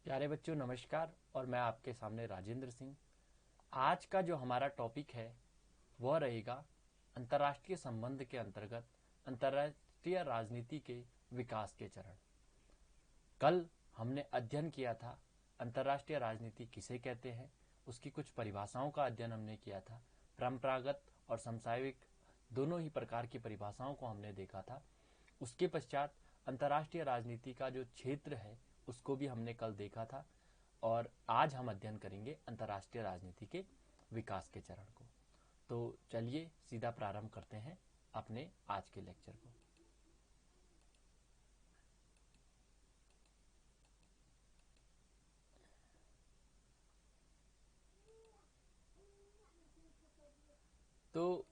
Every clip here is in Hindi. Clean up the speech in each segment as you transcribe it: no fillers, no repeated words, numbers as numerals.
प्यारे बच्चों नमस्कार। और मैं आपके सामने राजेंद्र सिंह। आज का जो हमारा टॉपिक है वह रहेगा अंतर्राष्ट्रीय संबंध के अंतर्गत अंतर्राष्ट्रीय राजनीति के विकास के चरण। कल हमने अध्ययन किया था अंतर्राष्ट्रीय राजनीति किसे कहते हैं, उसकी कुछ परिभाषाओं का अध्ययन हमने किया था। परंपरागत और समसामयिक दोनों ही प्रकार की परिभाषाओं को हमने देखा था। उसके पश्चात अंतर्राष्ट्रीय राजनीति का जो क्षेत्र है उसको भी हमने कल देखा था। और आज हम अध्ययन करेंगे अंतर्राष्ट्रीय राजनीति के विकास के चरण को। तो चलिए सीधा प्रारंभ करते हैं अपने आज के लेक्चर को। तो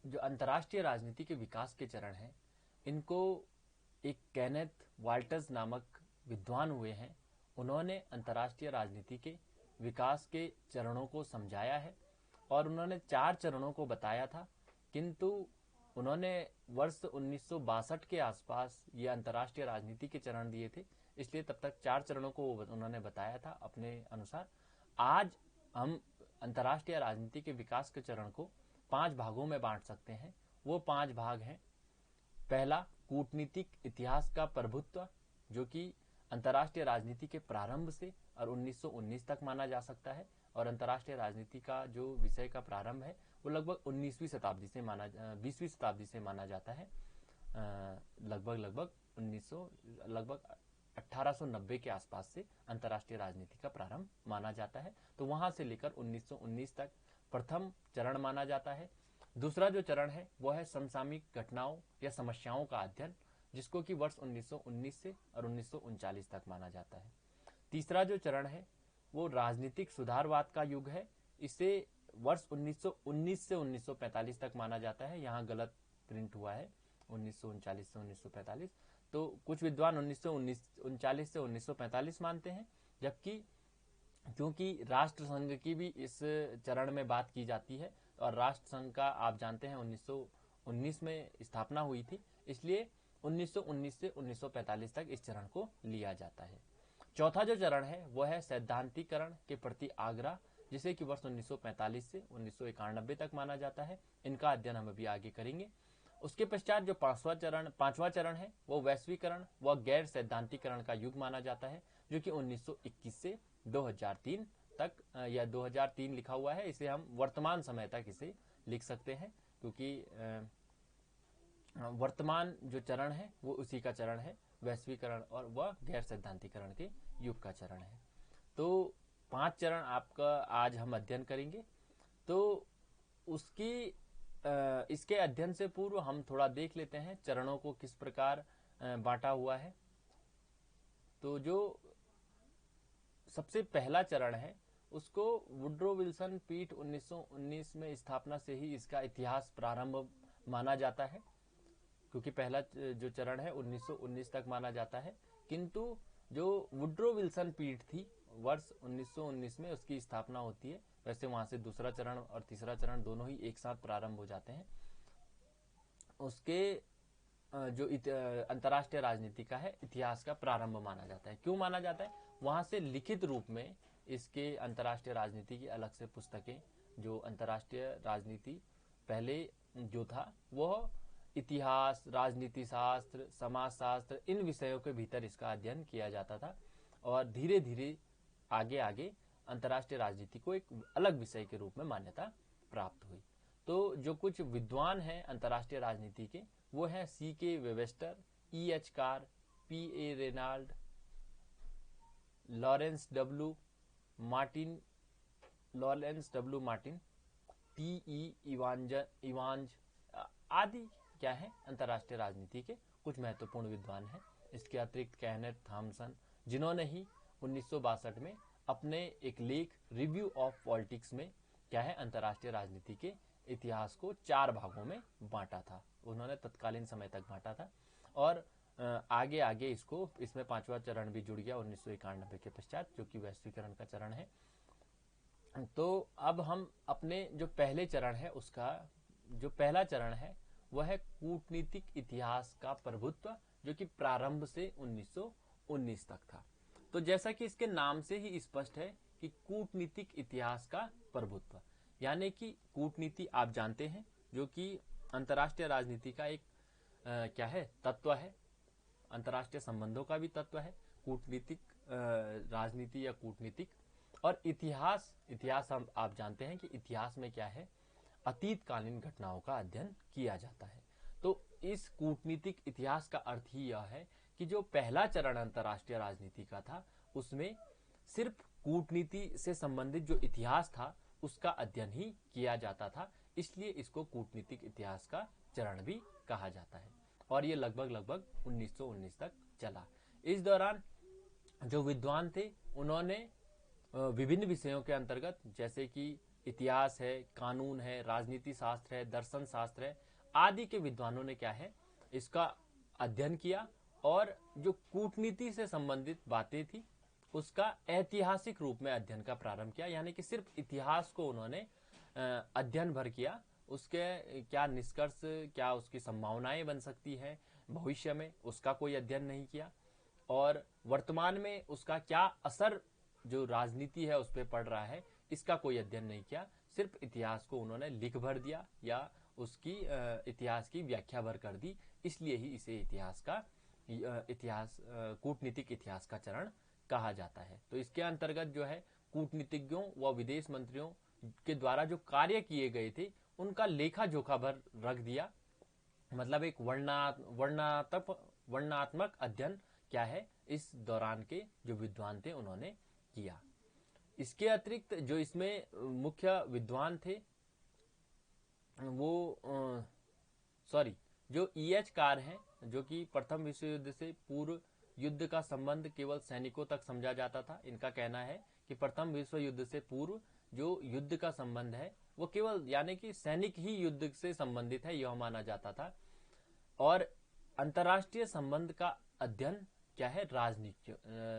जो अंतर्राष्ट्रीय राजनीति के विकास के चरण हैं, इनको एक केनेथ वाल्टर्स नामक विद्वान हुए हैं, उन्होंने अंतर्राष्ट्रीय राजनीति के विकास के चरणों को समझाया है। और उन्होंने 4 चरणों को बताया था, किंतु उन्होंने वर्ष 1962 के आसपास ये अंतर्राष्ट्रीय राजनीति के चरण दिए थे, इसलिए तब तक 4 चरणों को उन्होंने बताया था अपने अनुसार। आज हम अंतर्राष्ट्रीय राजनीति के विकास के चरण को 5 भागों में बांट सकते हैं। वो 5 भाग हैं। पहला, कूटनीतिक इतिहास का प्रभुत्व, जो कि अंतर्राष्ट्रीय राजनीति के प्रारंभ से और 1919 तक माना जा सकता है। और अंतर्राष्ट्रीय राजनीति का जो विषय का प्रारंभ है वो लगभग 19वीं शताब्दी से 20वीं शताब्दी से माना जाता है। लगभग 1890 के आसपास से अंतर्राष्ट्रीय राजनीति का प्रारंभ माना जाता है। तो वहां से लेकर 1919 तक प्रथम चरण माना जाता है। दूसरा जो चरण है वह है समसामयिक घटनाओं या समस्याओं का अध्ययन, जिसको कि वर्ष 1919 से और 1939 तक माना जाता है। तीसरा जो चरण है वो राजनीतिक सुधारवाद का युग है। इसे वर्ष 1919 से 1945 तक माना जाता है। यहाँ गलत प्रिंट हुआ है 1939 से 1945। तो कुछ विद्वान 1939 से 1945 मानते हैं, जबकि क्योंकि राष्ट्र संघ की भी इस चरण में बात की जाती है और राष्ट्र संघ का आप जानते हैं 1919 में स्थापना हुई थी, इसलिए 1919 से 1945 तक इस चरण को लिया जाता है। चौथा जो चरण है वह है सैद्धांतिकरण के प्रति आग्रह, जिसे कि वर्ष 1945 से 1991 तक माना जाता है। इनका अध्ययन हम अभी आगे करेंगे। उसके पश्चात जो पांचवा चरण है वो वैश्वीकरण व गैर सैद्धांतिकरण का युग माना जाता है, जो कि 1921 से 2003 तक, या 2003 लिखा हुआ है, इसे हम वर्तमान समय तक इसे लिख सकते हैं, क्योंकि वर्तमान जो चरण है वो उसी का चरण है, वैश्वीकरण और वह गैर सैद्धांतिकरण के युग का चरण है। तो 5 चरण आपका आज हम अध्ययन करेंगे। तो इसके अध्ययन से पूर्व हम थोड़ा देख लेते हैं चरणों को किस प्रकार बांटा हुआ है। तो जो सबसे पहला चरण है उसको वुड्रो विल्सन पीठ 1919 में स्थापना से ही इसका इतिहास प्रारंभ माना जाता है, क्योंकि पहला जो चरण है 1919 तक माना जाता है। किंतु जो वुड्रो विल्सन पीठ थी वर्ष 1919 में उसकी स्थापना होती है। वैसे वहां से दूसरा चरण और तीसरा चरण दोनों ही एक साथ प्रारंभ हो जाते हैं। उसके जो अंतर्राष्ट्रीय राजनीति का है इतिहास का प्रारंभ माना जाता है। क्यों माना जाता है? वहां से लिखित रूप में इसके अंतर्राष्ट्रीय राजनीति की अलग से पुस्तकें, जो अंतर्राष्ट्रीय राजनीति पहले जो था वह इतिहास, राजनीति शास्त्र, समाजशास्त्र, इन विषयों के भीतर इसका अध्ययन किया जाता था। और धीरे धीरे आगे आगे अंतर्राष्ट्रीय राजनीति को एक अलग विषय के रूप में मान्यता प्राप्त हुई। तो जो कुछ विद्वान हैं अंतर्राष्ट्रीय राजनीति के वो हैं C.K. Webster, E.H. Car, P.A. Reginald, Lawrence W Martin, T.E. इवांज आदि क्या है अंतर्राष्ट्रीय राजनीति के कुछ महत्वपूर्ण विद्वान हैं। इसके अतिरिक्त केनेथ थॉमसन, जिन्होंने ही 1962 में अपने एक लेख रिव्यू ऑफ पॉलिटिक्स में क्या है अंतर्राष्ट्रीय राजनीति के इतिहास को 4 भागों में बांटा था। उन्होंने तत्कालीन समय तक बांटा था और आगे आगे इसमें 5वां चरण भी जुड़ गया 1991 के पश्चात, जो कि वैश्वीकरण का चरण है। तो अब हम अपने जो पहले चरण है उसका जो पहला चरण है वह है कूटनीतिक इतिहास का प्रभुत्व, जो कि प्रारंभ से 1919 तक था। तो जैसा कि इसके नाम से ही स्पष्ट है कि कूटनीतिक इतिहास का प्रभुत्व, यानी कि कूटनीति आप जानते हैं जो कि अंतर्राष्ट्रीय राजनीति का एक क्या है, तत्व है, अंतर्राष्ट्रीय संबंधों का भी तत्व है कूटनीतिक राजनीति या कूटनीतिक। और इतिहास हम आप जानते हैं कि इतिहास में क्या है, अतीतकालीन घटनाओं का अध्ययन किया जाता है। तो इस कूटनीतिक इतिहास का अर्थ ही यह है कि जो पहला चरण अंतर्राष्ट्रीय राजनीति का था उसमें सिर्फ कूटनीति से संबंधित जो इतिहास था उसका अध्ययन ही किया जाता था, इसलिए इसको कूटनीतिक इतिहास का चरण भी कहा जाता है। और ये लगभग 1919 तक चला। इस दौरान जो विद्वान थे उन्होंने विभिन्न विषयों के अंतर्गत, जैसे कि इतिहास है, कानून है, राजनीति शास्त्र है, दर्शन शास्त्र है आदि के विद्वानों ने क्या है, इसका अध्ययन किया और जो कूटनीति से संबंधित बातें थी उसका ऐतिहासिक रूप में अध्ययन का प्रारंभ किया। यानी कि सिर्फ इतिहास को उन्होंने अध्ययन भर किया, उसके क्या निष्कर्ष, क्या उसकी संभावनाएं बन सकती है भविष्य में, उसका कोई अध्ययन नहीं किया। और वर्तमान में उसका क्या असर जो राजनीति है उस पर पड़ रहा है, इसका कोई अध्ययन नहीं किया। सिर्फ इतिहास को उन्होंने लिख भर दिया या उसकी इतिहास की व्याख्या भर कर दी, इसलिए ही इसे कूटनीतिक इतिहास का चरण कहा जाता है। तो इसके अंतर्गत जो है कूटनीतिज्ञों व विदेश मंत्रियों के द्वारा जो कार्य किए गए थे उनका लेखा जोखा भर रख दिया, मतलब एक वर्णनात्मक अध्ययन क्या है इस दौरान के जो विद्वान थे उन्होंने किया। इसके अतिरिक्त जो इसमें मुख्य विद्वान थे वो जो E.H. कार हैं, जो कि प्रथम विश्व युद्ध से पूर्व युद्ध का संबंध केवल सैनिकों तक समझा जाता था। इनका कहना है कि प्रथम विश्व युद्ध से पूर्व जो युद्ध का संबंध है वो केवल यानी कि सैनिक ही युद्ध से संबंधित है, यह माना जाता था। और अंतर्राष्ट्रीय संबंध का अध्ययन क्या है,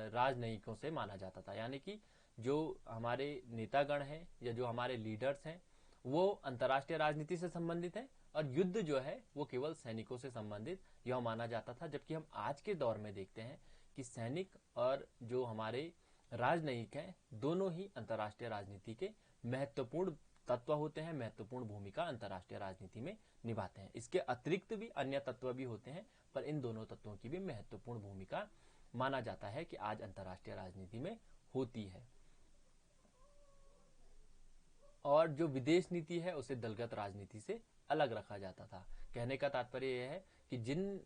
राजनयिकों से माना जाता था। यानी कि जो हमारे नेतागण हैं या जो हमारे लीडर्स हैं वो अंतर्राष्ट्रीय राजनीति से संबंधित है और युद्ध जो है वो केवल सैनिकों से संबंधित यह माना जाता था। जबकि हम आज के दौर में देखते हैं कि सैनिक और जो हमारे राजनयिक हैं दोनों ही अंतर्राष्ट्रीय राजनीति के महत्वपूर्ण तत्व होते हैं, महत्वपूर्ण भूमिका अंतर्राष्ट्रीय राजनीति में निभाते हैं। इसके अतिरिक्त भी अन्य तत्व भी होते हैं, पर इन दोनों तत्वों की भी महत्वपूर्ण भूमिका माना जाता है कि आज अंतर्राष्ट्रीय राजनीति में होती है। और जो विदेश नीति है उसे दलगत राजनीति से अलग रखा जाता था। कहने का तात्पर्य यह है कि जिन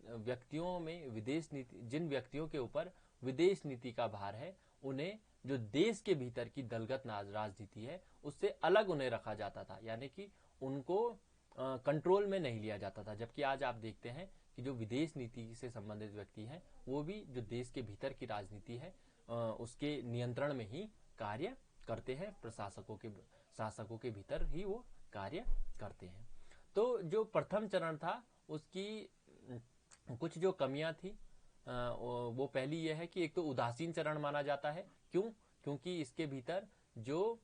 व्यक्तियों के ऊपर विदेश नीति का भार है उन्हें जो देश के भीतर की दलगत राजनीति है उससे अलग उन्हें रखा जाता था, यानी कि उनको कंट्रोल में नहीं लिया जाता था। जबकि आज आप देखते हैं कि जो विदेश नीति से संबंधित व्यक्ति हैं वो भी जो देश के भीतर की राजनीति है उसके नियंत्रण में ही कार्य करते हैं, शासकों के भीतर ही वो कार्य करते हैं। तो जो प्रथम चरण था उसकी कुछ जो कमियां थी वो पहली यह है कि एक तो उदासीन चरण माना जाता है। क्योंकि इसके भीतर जो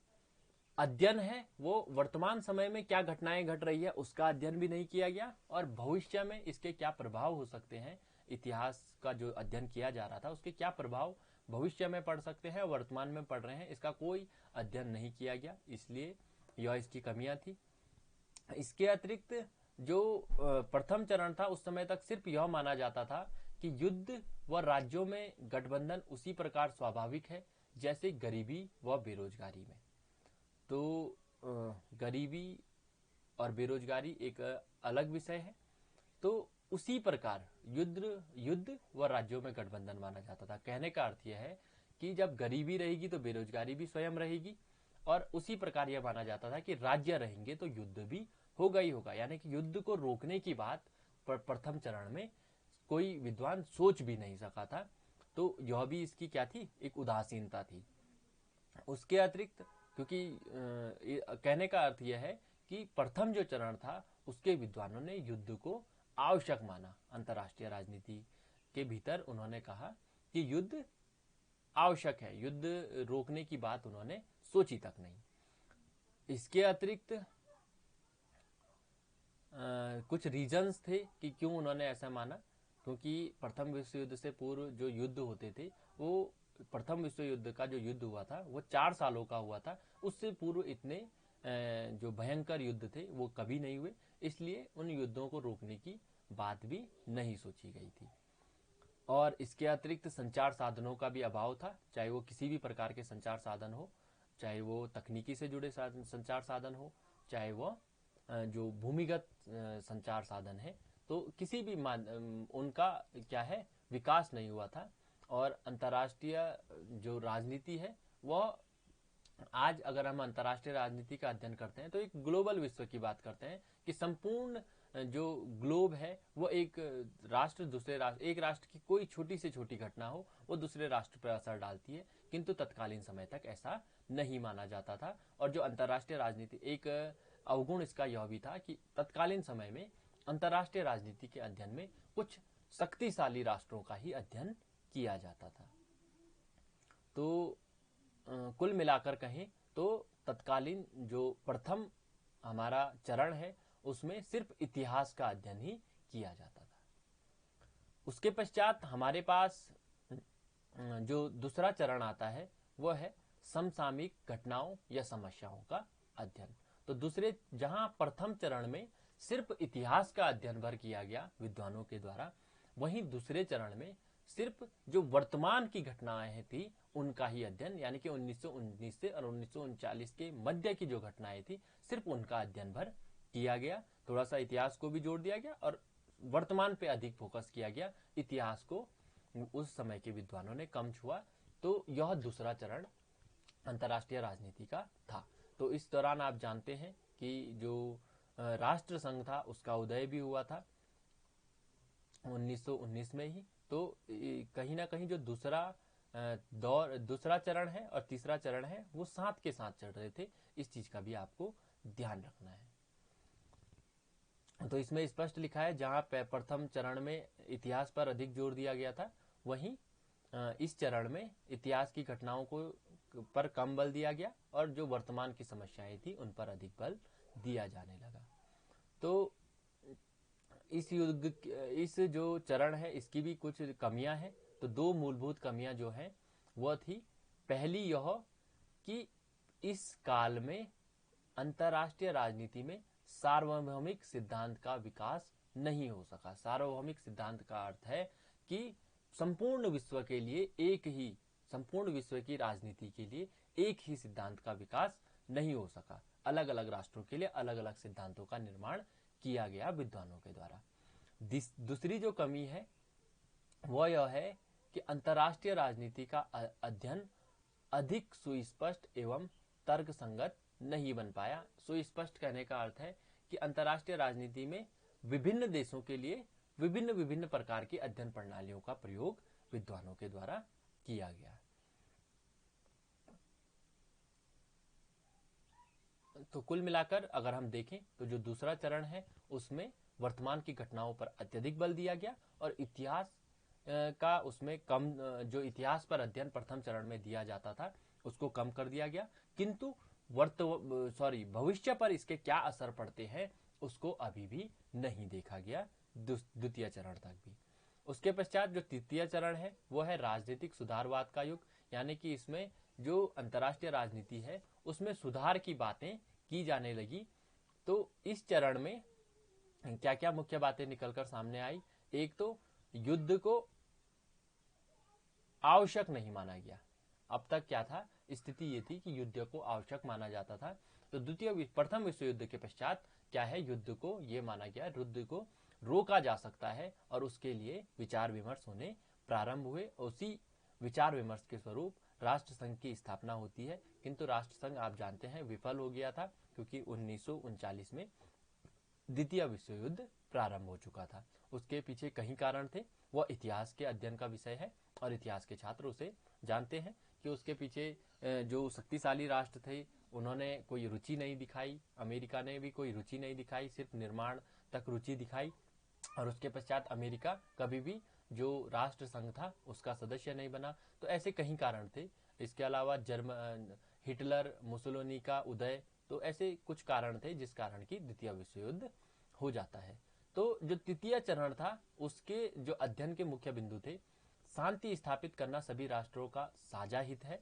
अध्ययन है वो वर्तमान समय में क्या घटनाएं घट रही है उसका अध्ययन भी नहीं किया गया और भविष्य में इसके क्या प्रभाव हो सकते हैं, इतिहास का जो अध्ययन किया जा रहा था उसके क्या प्रभाव भविष्य में पड़ सकते हैं, वर्तमान में पड़ रहे हैं, इसका कोई अध्ययन नहीं किया गया, इसलिए यह इसकी कमियां थी। इसके अतिरिक्त जो प्रथम चरण था उस समय तक सिर्फ यह माना जाता था कि युद्ध व राज्यों में गठबंधन उसी प्रकार स्वाभाविक है जैसे गरीबी व बेरोजगारी में। तो गरीबी और बेरोजगारी एक अलग विषय है, तो उसी प्रकार युद्ध व राज्यों में गठबंधन माना जाता था। कहने का अर्थ यह है कि जब गरीबी रहेगी तो बेरोजगारी भी स्वयं रहेगी और उसी प्रकार यह माना जाता था कि राज्य रहेंगे तो युद्ध भी होगा ही होगा। यानी कि युद्ध को रोकने की बात प्रथम चरण में कोई विद्वान सोच भी नहीं सका था। तो यह भी इसकी क्या थी, एक उदासीनता थी। उसके अतिरिक्त क्योंकि कहने का अर्थ यह है कि प्रथम जो चरण था उसके विद्वानों ने युद्ध को आवश्यक माना। अंतर्राष्ट्रीय राजनीति के भीतर उन्होंने कहा कि युद्ध आवश्यक है, युद्ध रोकने की बात उन्होंने सोची तक नहीं। इसके अतिरिक्त कुछ रीजंस थे कि क्यों उन्होंने ऐसा माना, क्योंकि प्रथम विश्व युद्ध से पूर्व जो युद्ध होते थे वो प्रथम विश्व युद्ध का जो युद्ध हुआ था वो 4 सालों का हुआ था। उससे पूर्व इतने जो भयंकर युद्ध थे वो कभी नहीं हुए, इसलिए उन युद्धों को रोकने की बात भी नहीं सोची गई थी। और इसके अतिरिक्त संचार साधनों का भी अभाव था, चाहे वो किसी भी प्रकार के संचार साधन हो, चाहे वो तकनीकी से जुड़े संचार साधन हो, चाहे वो जो भूमिगत संचार साधन है, तो किसी भी उनका क्या है विकास नहीं हुआ था। और अंतर्राष्ट्रीय जो राजनीति है वह आज अगर हम अंतर्राष्ट्रीय राजनीति का अध्ययन करते हैं तो एक ग्लोबल विश्व की बात करते हैं कि संपूर्ण जो ग्लोब है वो एक राष्ट्र दूसरे राष्ट्र, एक राष्ट्र की कोई छोटी से छोटी घटना हो वो दूसरे राष्ट्र पर असर डालती है, किंतु तत्कालीन समय तक ऐसा नहीं माना जाता था। और जो अंतर्राष्ट्रीय राजनीति, एक अवगुण इसका यह भी था कि तत्कालीन समय में अंतर्राष्ट्रीय राजनीति के अध्ययन में कुछ शक्तिशाली राष्ट्रों का ही अध्ययन किया जाता था। तो कुल मिलाकर कहें तो तत्कालीन जो प्रथम हमारा चरण है उसमें सिर्फ इतिहास का अध्ययन ही किया जाता था। उसके पश्चात हमारे पास जो दूसरा चरण आता है वह है समसामयिक घटनाओं या समस्याओं का अध्ययन। तो दूसरे, जहां प्रथम चरण में सिर्फ इतिहास का अध्ययन भर किया गया विद्वानों के द्वारा, वहीं दूसरे चरण में सिर्फ जो वर्तमान की घटनाएं थी उनका ही अध्ययन, यानी कि 1919 से और 1939 के मध्य की जो घटनाएं थी सिर्फ उनका अध्ययन भर किया गया। थोड़ा सा इतिहास को भी जोड़ दिया गया और वर्तमान पे अधिक फोकस किया गया, इतिहास को उस समय के विद्वानों ने कम छुआ। तो यह दूसरा चरण अंतर्राष्ट्रीय राजनीति का था। तो इस दौरान आप जानते हैं कि जो राष्ट्र संघ था उसका उदय भी हुआ था 1919 में ही। तो कहीं ना कहीं जो दूसरा चरण है और तीसरा चरण है वो साथ के साथ चल रहे थे, इस चीज का भी आपको ध्यान रखना है। तो इसमें स्पष्ट लिखा है, जहां प्रथम चरण में इतिहास पर अधिक जोर दिया गया था, वहीं इस चरण में इतिहास की घटनाओं को पर कम बल दिया गया और जो वर्तमान की समस्याएं थी उन पर अधिक बल दिया जाने लगा। तो इस जो चरण है इसकी भी कुछ कमियां हैं। तो दो मूलभूत कमियां जो हैं वह थी, पहली यह कि इस काल में अंतर्राष्ट्रीय राजनीति में सार्वभौमिक सिद्धांत का विकास नहीं हो सका। सार्वभौमिक सिद्धांत का अर्थ है कि संपूर्ण विश्व के लिए एक ही, संपूर्ण विश्व की राजनीति के लिए एक ही सिद्धांत का विकास नहीं हो सका। अलग अलग राष्ट्रों के लिए अलग अलग सिद्धांतों का निर्माण किया गया विद्वानों के द्वारा। दूसरी जो कमी है वह यह है कि अंतर्राष्ट्रीय राजनीति का अध्ययन अधिक सुस्पष्ट एवं तर्कसंगत नहीं बन पाया। सुस्पष्ट कहने का अर्थ है कि अंतर्राष्ट्रीय राजनीति में विभिन्न देशों के लिए विभिन्न विभिन्न प्रकार की अध्ययन प्रणालियों का प्रयोग विद्वानों के द्वारा किया गया। तो कुल मिलाकर अगर हम देखें तो जो दूसरा चरण है उसमें वर्तमान की घटनाओं पर अत्यधिक बल दिया गया और इतिहास का उसमें कम, जो इतिहास पर अध्ययन प्रथम चरण में दिया जाता था उसको कम कर दिया गया, किंतु भविष्य पर इसके क्या असर पड़ते हैं उसको अभी भी नहीं देखा गया द्वितीय चरण तक भी। उसके पश्चात जो तृतीय चरण है वो है राजनीतिक सुधारवाद का युग, यानी कि इसमें जो अंतर्राष्ट्रीय राजनीति है उसमें सुधार की बातें की जाने लगी। तो इस चरण में क्या क्या मुख्य बातें निकलकर सामने आई। एक तो युद्ध को आवश्यक नहीं माना गया। अब तक क्या था, स्थिति ये थी कि युद्ध को आवश्यक माना जाता था। तो प्रथम विश्व युद्ध के पश्चात क्या है, युद्ध को ये माना गया, युद्ध को रोका जा सकता है और उसके लिए विचार विमर्श होने प्रारंभ हुए। उसी विचार विमर्श के स्वरूप राष्ट्र संघ की स्थापना होती है, किंतु राष्ट्र संघ आप जानते हैं विफल हो गया था क्योंकि 1939 में द्वितीय विश्व युद्ध प्रारंभ हो चुका था। उसके पीछे कई कारण थे, वह इतिहास के अध्ययन का विषय है और इतिहास के छात्र उसे जानते हैं कि उसके पीछे जो शक्तिशाली राष्ट्र थे उन्होंने कोई रुचि नहीं दिखाई। अमेरिका ने भी कोई रुचि नहीं दिखाई, सिर्फ निर्माण तक रुचि दिखाई। और उसके पश्चात अमेरिका कभी भी जो राष्ट्र संघ था उसका सदस्य नहीं बना। तो ऐसे कई कारण थे। इसके अलावा हिटलर, मुसोलिनी का उदय, तो ऐसे कुछ कारण थे जिस कारण की द्वितीय विश्व युद्ध हो जाता है। तो जो तृतीय चरण था उसके जो अध्ययन के मुख्य बिंदु थे, शांति स्थापित करना सभी राष्ट्रों का साझा हित है,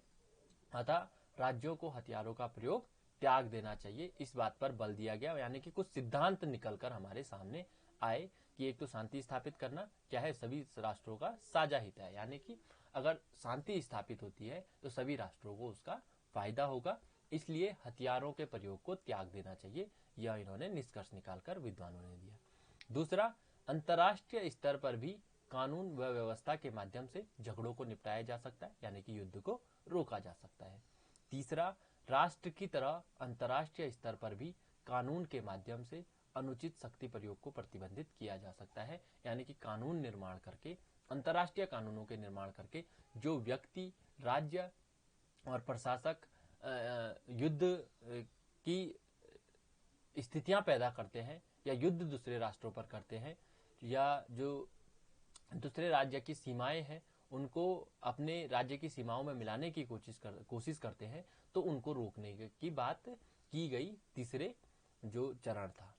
अतः राज्यों को हथियारों का प्रयोग त्याग देना चाहिए। इस बात पर बल दिया गया, यानी कि कुछ सिद्धांत निकलकर हमारे सामने आए कि एक तो शांति स्थापित करना क्या है, सभी राष्ट्रों का साझा हित है, यानी कि अगर शांति स्थापित होती है तो सभी राष्ट्रों को उसका फायदा होगा, इसलिए हथियारों के प्रयोग को त्याग देना चाहिए। यह इन्होंने निष्कर्ष निकालकर विद्वानों ने दिया। दूसरा, अंतर्राष्ट्रीय स्तर पर भी कानून व व्यवस्था के माध्यम से झगड़ों को निपटाया जा सकता है, यानी कि युद्ध को रोका जा सकता है। तीसरा, राष्ट्र की तरह अंतर्राष्ट्रीय स्तर पर भी कानून के माध्यम से अनुचित शक्ति प्रयोग को प्रतिबंधित किया जा सकता है, यानी कि कानून निर्माण करके, अंतर्राष्ट्रीय कानूनों के निर्माण करके जो व्यक्ति, राज्य और प्रशासक युद्ध की स्थितियां पैदा करते हैं या युद्ध दूसरे राष्ट्रों पर करते हैं, या जो दूसरे राज्य की सीमाएं हैं उनको अपने राज्य की सीमाओं में मिलाने की कोशिश करते हैं, तो उनको रोकने की बात की गई तीसरे जो चरण था।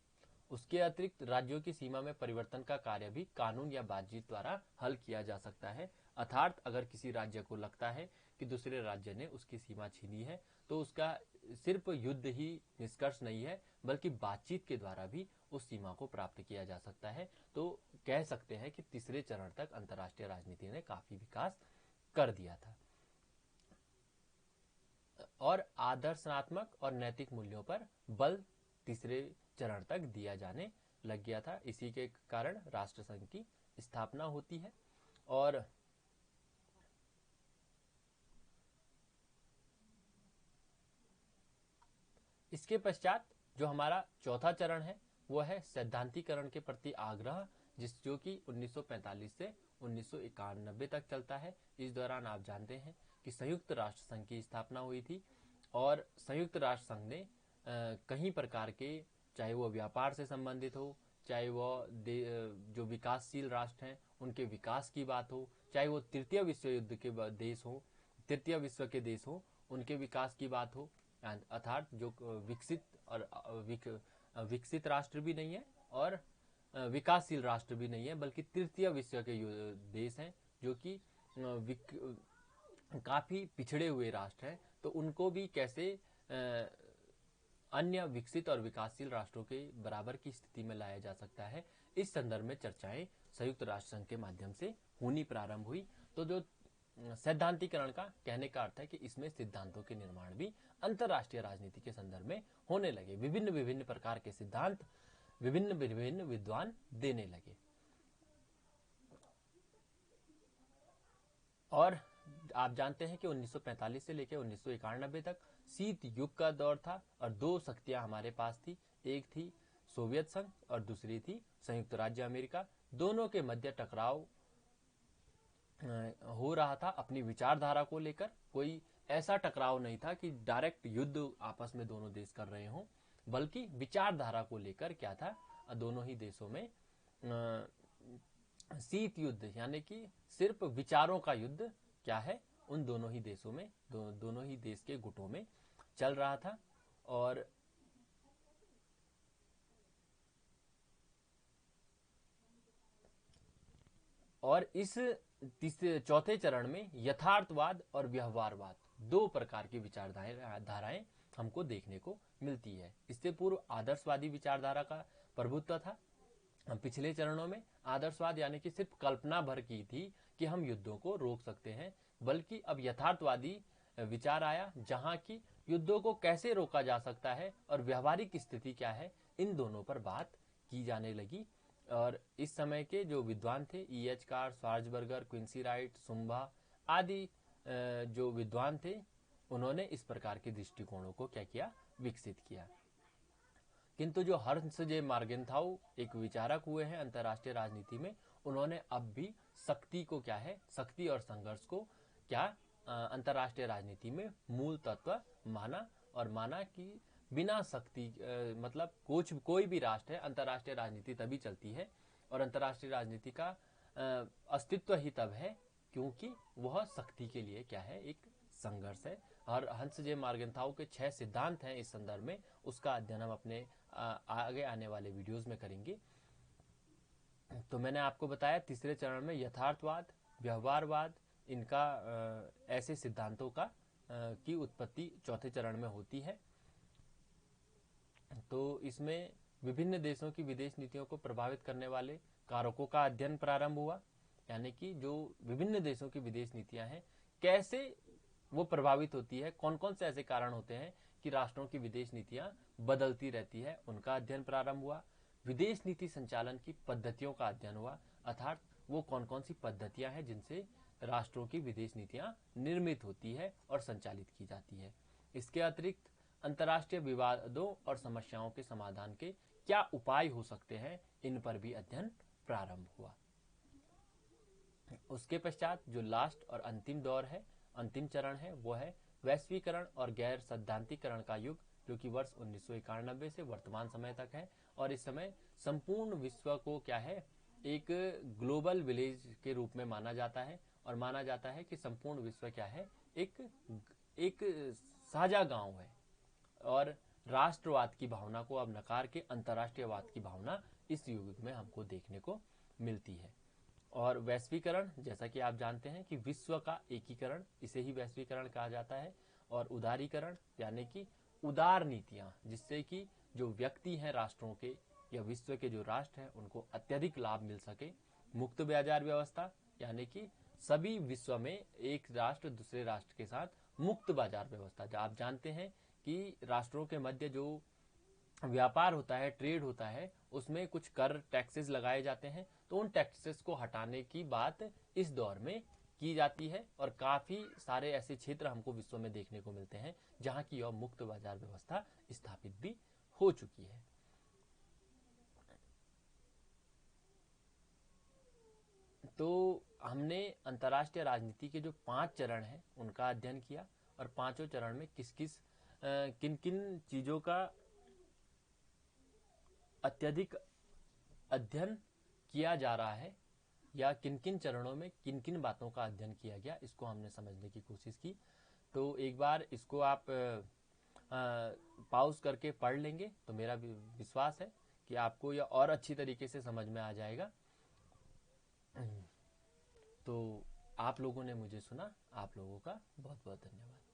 उसके अतिरिक्त राज्यों की सीमा में परिवर्तन का कार्य भी कानून या बातचीत द्वारा हल किया जा सकता है, अर्थात अगर किसी राज्य को लगता है कि दूसरे राज्य ने उसकी सीमा छीनी है तो उसका सिर्फ युद्ध ही निष्कर्ष नहीं है, बल्कि बातचीत के द्वारा भी उस सीमा को प्राप्त किया जा सकता है। तो कह सकते हैं कि तीसरे चरण तक अंतर्राष्ट्रीय राजनीति ने काफी विकास कर दिया था और आदर्शनात्मक और नैतिक मूल्यों पर बल तीसरे चरण तक दिया जाने लग गया था। इसी के कारण राष्ट्रसंघ की स्थापना होती है। और इसके पश्चात जो हमारा चौथा चरण है वो है सैद्धांतिकरण के प्रति आग्रह, जो कि 1945 से 1991 तक चलता है। इस दौरान आप जानते हैं कि संयुक्त राष्ट्र संघ की स्थापना हुई थी और संयुक्त राष्ट्र संघ ने कई प्रकार के, चाहे वो व्यापार से संबंधित हो, चाहे वो जो विकासशील राष्ट्र हैं उनके विकास की बात हो, चाहे वो तृतीय विश्व युद्ध के देश हो, तृतीय विश्व के देश हो, उनके विकास की बात हो, अर्थात जो विकसित और विकसित राष्ट्र भी नहीं है और विकासशील राष्ट्र भी नहीं है, बल्कि तृतीय विश्व के देश हैं जो कि काफी पिछड़े हुए राष्ट्र हैं, तो उनको भी कैसे अन्य विकसित और विकासशील राष्ट्रों के बराबर की स्थिति में लाया जा सकता है, इस संदर्भ में चर्चाएं संयुक्त राष्ट्र संघ के माध्यम से होनी प्रारंभ हुई। तो जो सैद्धांतिकरण का कहने का अर्थ है कि इसमें सिद्धांतों के निर्माण भी अंतर्राष्ट्रीय राजनीति के संदर्भ में होने लगे, विभिन्न विभिन्न प्रकार के सिद्धांत विभिन्न विभिन्न विद्वान देने लगे। और आप जानते हैं कि 1945 से लेकर 1991 तक शीत युग का दौर था और दो शक्तियां हमारे पास थी, एक थी सोवियत संघ और दूसरी थी संयुक्त राज्य अमेरिका। दोनों के मध्य टकराव हो रहा था अपनी विचारधारा को लेकर। कोई ऐसा टकराव नहीं था कि डायरेक्ट युद्ध आपस में दोनों देश कर रहे हों, बल्कि विचारधारा को लेकर क्या था, दोनों ही देशों में शीत युद्ध, यानी कि सिर्फ विचारों का युद्ध क्या है, उन दोनों ही देशों में, दोनों ही देश के गुटों में चल रहा था। और इस चौथे चरण में यथार्थवाद और व्यवहारवाद दो प्रकार की विचारधाराएं हमको देखने को मिलती है। इससे पूर्व आदर्शवादी विचारधारा का प्रभुत्व था। पिछले चरणों में आदर्शवाद यानी कि सिर्फ कल्पना भर की थी कि हम युद्धों को रोक सकते हैं, बल्कि अब यथार्थवादी विचार आया जहां की युद्धों को कैसे रोका जा सकता है और व्यवहारिक स्थिति क्या है, इन दोनों पर बात की जाने लगी। और इस समय के जो विद्वान थे, E.H. Carr, Schwarzenberger, Quincy Wright, सुम्बा आदि जो विद्वान थे, उन्होंने इस प्रकार के दृष्टिकोणों को क्या किया, विकसित किया। किंतु जो हर्ष जे मार्गेंथाउ एक विचारक हुए हैं अंतर्राष्ट्रीय राजनीति में, उन्होंने अब भी शक्ति को क्या है, शक्ति और संघर्ष को क्या अंतर्राष्ट्रीय राजनीति में मूल तत्व माना और माना कि बिना शक्ति मतलब कोई भी राष्ट्र है, अंतर्राष्ट्रीय राजनीति तभी चलती है और अंतर्राष्ट्रीय राजनीति का अस्तित्व ही तब है क्योंकि वह शक्ति के लिए क्या है, एक संघर्ष है। और हंस जे मार्गेंथाउ के 6 सिद्धांत हैं इस संदर्भ में, उसका अध्ययन हम अपने आगे आने वाले वीडियोस में करेंगे। तो मैंने आपको बताया तीसरे चरण में यथार्थवाद, व्यवहारवाद, इनका ऐसे सिद्धांतों का की उत्पत्ति चौथे चरण में होती है। तो इसमें विभिन्न देशों की विदेश नीतियों को प्रभावित करने वाले कारकों का अध्ययन प्रारंभ हुआ, यानी कि जो विभिन्न देशों की विदेश नीतियां हैं कैसे वो प्रभावित होती है, कौन कौन से ऐसे कारण होते हैं कि राष्ट्रों की विदेश नीतियां बदलती रहती है, उनका अध्ययन प्रारंभ हुआ। विदेश नीति संचालन की पद्धतियों का अध्ययन हुआ, अर्थात वो कौन कौन सी पद्धतियां हैं जिनसे राष्ट्रों की विदेश नीतियां निर्मित होती है और संचालित की जाती है। इसके अतिरिक्त अंतर्राष्ट्रीय विवादों और समस्याओं के समाधान के क्या उपाय हो सकते हैं, इन पर भी अध्ययन प्रारंभ हुआ। उसके पश्चात जो लास्ट और अंतिम दौर है, अंतिम चरण है, वो है वैश्वीकरण और गैर सैद्धांतिकरण का युग, जो कि वर्ष 1991 से वर्तमान समय तक है। और इस समय संपूर्ण विश्व को क्या है, एक ग्लोबल विलेज के रूप में माना जाता है, और माना जाता है कि संपूर्ण विश्व क्या है, एक साझा गांव है। और राष्ट्रवाद की भावना को अब नकार के अंतर्राष्ट्रीयवाद की भावना इस युग में हमको देखने को मिलती है। और वैश्वीकरण, जैसा कि आप जानते हैं कि विश्व का एकीकरण, इसे ही वैश्वीकरण कहा जाता है। और उदारीकरण, यानी कि उदार नीतियां, जिससे कि जो व्यक्ति हैं राष्ट्रों के या विश्व के जो राष्ट्र हैं उनको अत्यधिक लाभ मिल सके। मुक्त बाजार व्यवस्था, यानी कि सभी विश्व में एक राष्ट्र दूसरे राष्ट्र के साथ मुक्त बाजार व्यवस्था। आप जानते हैं कि राष्ट्रों के मध्य जो व्यापार होता है, ट्रेड होता है, उसमें कुछ कर, टैक्सेस लगाए जाते हैं, तो उन टैक्सेस को हटाने की बात इस दौर में की जाती है। और काफी सारे ऐसे क्षेत्र हमको विश्व में देखने को मिलते हैं जहां की यह मुक्त बाजार व्यवस्था स्थापित भी हो चुकी है। तो हमने अंतर्राष्ट्रीय राजनीति के जो 5 चरण हैं उनका अध्ययन किया, और पांचों चरण में किन किन चीजों का अत्यधिक अध्ययन किया जा रहा है, या किन किन चरणों में किन किन बातों का अध्ययन किया गया, इसको हमने समझने की कोशिश की। तो एक बार इसको आप पॉज करके पढ़ लेंगे तो मेरा विश्वास है कि आपको यह और अच्छी तरीके से समझ में आ जाएगा। तो आप लोगों ने मुझे सुना, आप लोगों का बहुत बहुत धन्यवाद।